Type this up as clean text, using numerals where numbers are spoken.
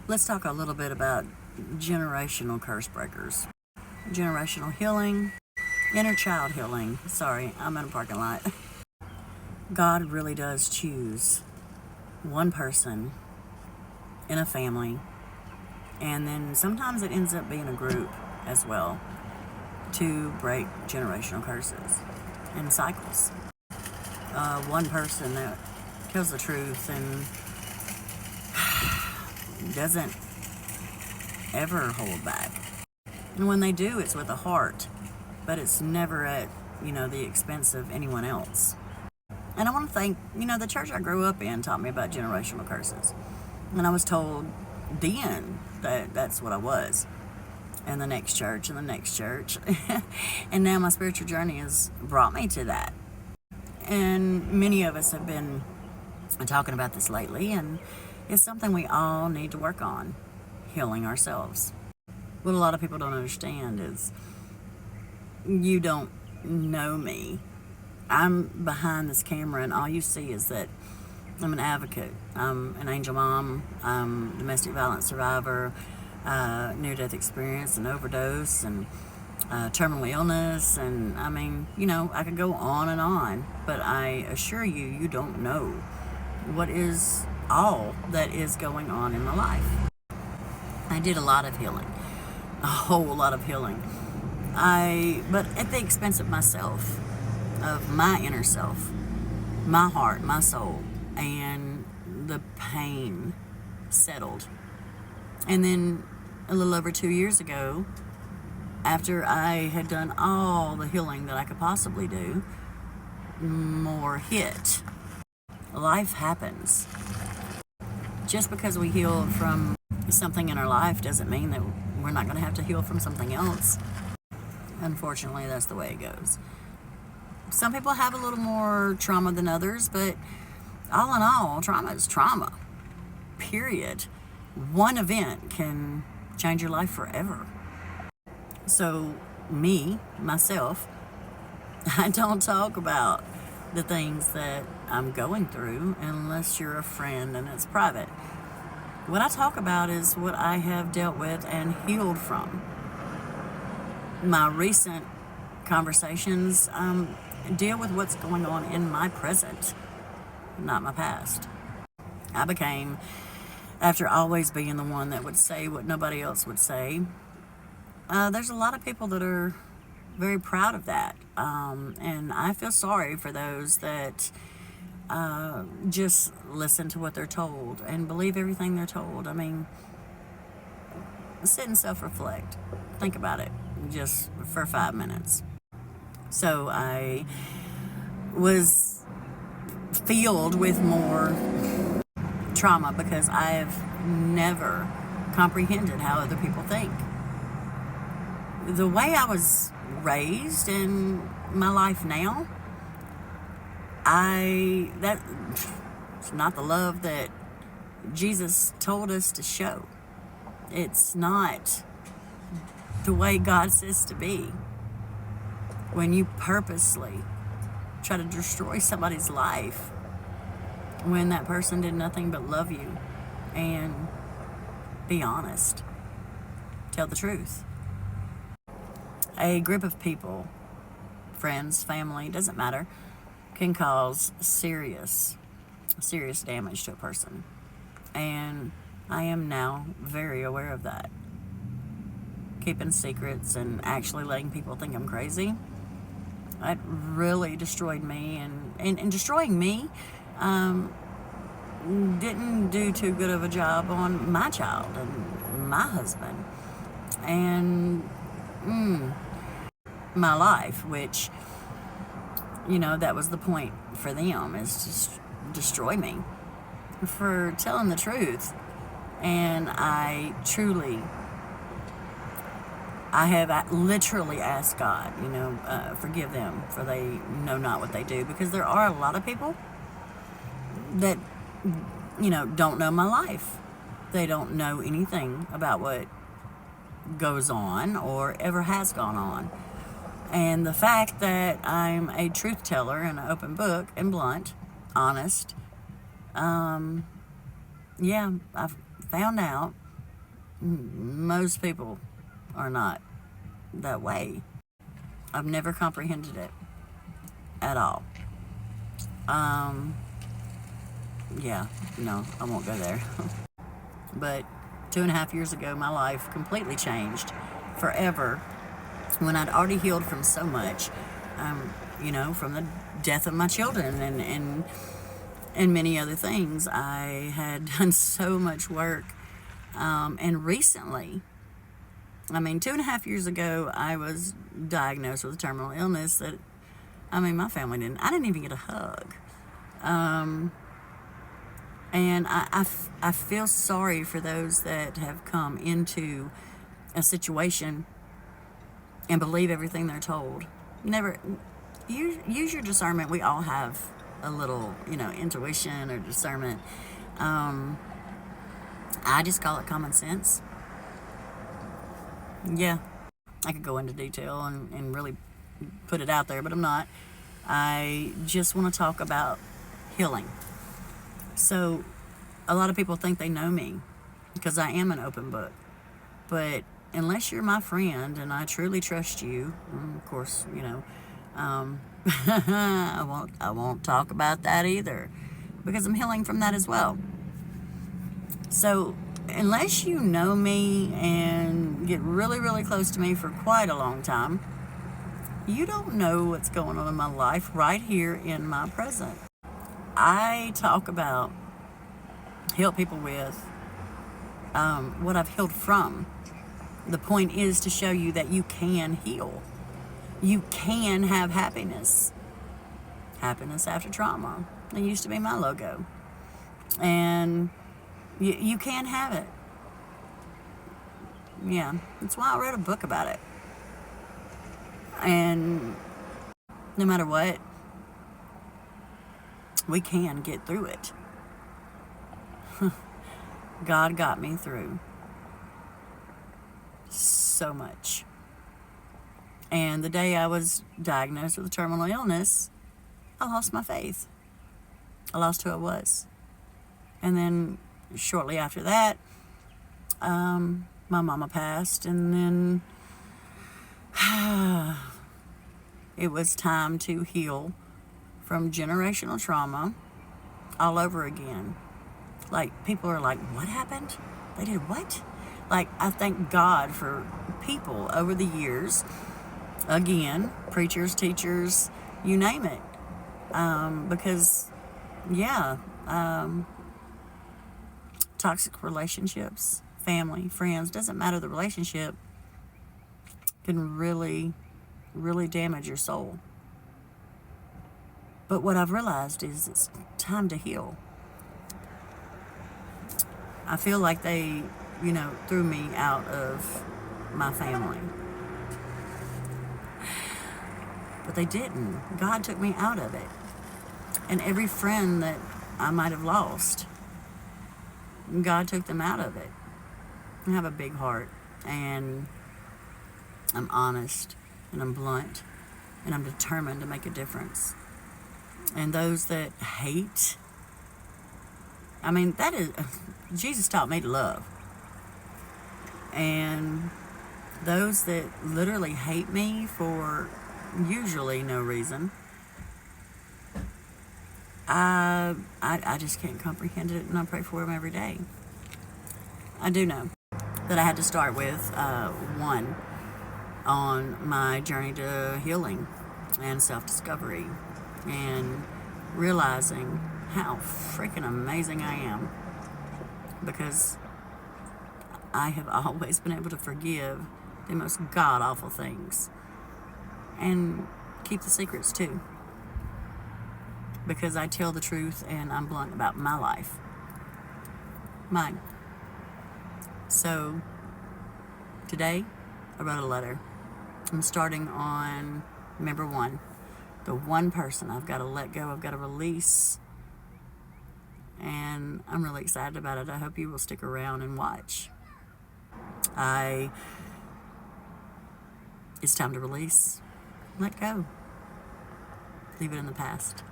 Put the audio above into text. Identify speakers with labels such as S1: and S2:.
S1: Let's talk a little bit about generational curse breakers. Generational healing, inner child healing. Sorry, I'm in a parking lot. God really does choose one person in a family, and then sometimes it ends up being a group as well, to break generational curses and cycles. One person that tells the truth and doesn't ever hold back. And when they do, it's with a heart, but it's never at, the expense of anyone else. And I want to thank, the church I grew up in taught me about generational curses. And I was told then that that's what I was. And the next church and the next church. And now my spiritual journey has brought me to that. And many of us have been talking about this lately, and it's something we all need to work on, healing ourselves. What a lot of people don't understand is you don't know me. I'm behind this camera, and all you see is that I'm an advocate. I'm an angel mom. I'm a domestic violence survivor, near-death experience, an overdose, and terminal illness. And I could go on and on, but I assure you, you don't know what is all that is going on in my life. I did a lot of healing, a whole lot of healing. But at the expense of myself, of my inner self, my heart, my soul, and the pain settled. And then a little over 2 years ago, after I had done all the healing that I could possibly do, more hit. Life happens. Just because we heal from something in our life doesn't mean that we're not going to have to heal from something else. Unfortunately, that's the way it goes. Some people have a little more trauma than others, but all in all, trauma is trauma. Period. One event can change your life forever. So myself, I don't talk about the things that I'm going through unless you're a friend and it's private. What I talk about is what I have dealt with and healed from. My recent conversations deal with what's going on in my present, not my past. I became, after always being the one that would say what nobody else would say, there's a lot of people that are very proud of that. And I feel sorry for those that just listen to what they're told and believe everything they're told. Sit and self-reflect. Think about it just for 5 minutes. So I was filled with more trauma because I've never comprehended how other people think. The way I was raised in my life now, it's not the love that Jesus told us to show. It's not the way God says to be. When you purposely try to destroy somebody's life, when that person did nothing but love you and be honest, tell the truth. A group of people, friends, family, doesn't matter, can cause serious damage to a person. And I am now very aware of that. Keeping secrets and actually letting people think I'm crazy, that really destroyed me. And destroying me didn't do too good of a job on my child and my husband and my life, which, that was the point for them, is to destroy me for telling the truth. And I have literally asked God, forgive them, for they know not what they do. Because there are a lot of people that, don't know my life. They don't know anything about what goes on or ever has gone on. And the fact that I'm a truth teller and an open book and blunt, honest, I've found out Most people are not that way. I've never comprehended it at all. Yeah, no, I won't go there. But 2.5 years ago, my life completely changed forever when I'd already healed from so much, from the death of my children and many other things. I had done so much work. And recently, 2.5 years ago, I was diagnosed with a terminal illness that, my family I didn't even get a hug. And I feel sorry for those that have come into a situation and believe everything they're told. Never use your discernment. We all have a little, intuition or discernment. I just call it common sense. Yeah, I could go into detail and really put it out there, but I'm not. I just want to talk about healing. So, a lot of people think they know me because I am an open book. But unless you're my friend and I truly trust you, of course, I won't talk about that either because I'm healing from that as well. So, unless you know me and get really, really close to me for quite a long time, you don't know what's going on in my life right here in my present. I talk about, help people with what I've healed from. The point is to show you that you can heal. You can have happiness. Happiness after trauma. It used to be my logo. And you can have it. Yeah, that's why I wrote a book about it. And no matter what, we can get through it. God got me through so much. And the day I was diagnosed with a terminal illness, I lost my faith. I lost who I was. And then shortly after that, my mama passed, and then it was time to heal from generational trauma all over again. Like, people are like, what happened? They did what? Like, I thank God for people over the years, again, preachers, teachers, you name it. Because, toxic relationships, family, friends, doesn't matter the relationship, can really, really damage your soul. But what I've realized is it's time to heal. I feel like they, threw me out of my family. But they didn't. God took me out of it. And every friend that I might have lost, God took them out of it. I have a big heart, and I'm honest, and I'm blunt, and I'm determined to make a difference. And those that hate, that is, Jesus taught me to love. And those that literally hate me for usually no reason, I just can't comprehend it, and I pray for them every day. I do know that I had to start with one on my journey to healing and self-discovery and realizing how freaking amazing I am, because I have always been able to forgive the most god-awful things and keep the secrets too, because I tell the truth and I'm blunt about my life. Mine. So, today, I wrote a letter. I'm starting on number 1. The one person I've got to let go, I've got to release. And I'm really excited about it. I hope you will stick around and watch. It's time to release. Let go. Leave it in the past.